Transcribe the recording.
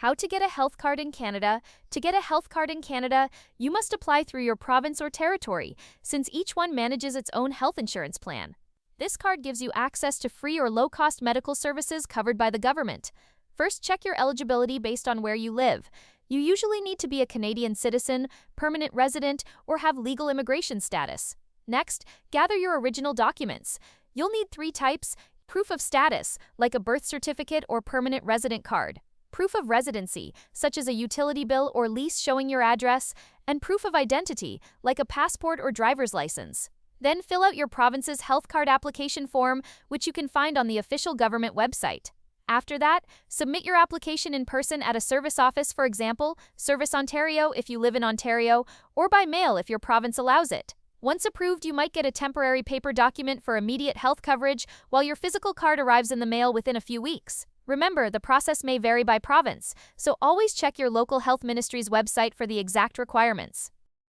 How to get a health card in Canada. To get a health card in Canada, you must apply through your province or territory, since each one manages its own health insurance plan. This card gives you access to free or low-cost medical services covered by the government. First, check your eligibility based on where you live. You usually need to be a Canadian citizen, permanent resident, or have legal immigration status. Next, gather your original documents. You'll need 3 types: proof of status, like a birth certificate or permanent resident card; proof of residency, such as a utility bill or lease showing your address; and proof of identity, like a passport or driver's license. Then fill out your province's health card application form, which you can find on the official government website. After that, submit your application in person at a service office, for example, Service Ontario if you live in Ontario, or by mail if your province allows it. Once approved, you might get a temporary paper document for immediate health coverage, while your physical card arrives in the mail within a few weeks. Remember, the process may vary by province, so always check your local health ministry's website for the exact requirements.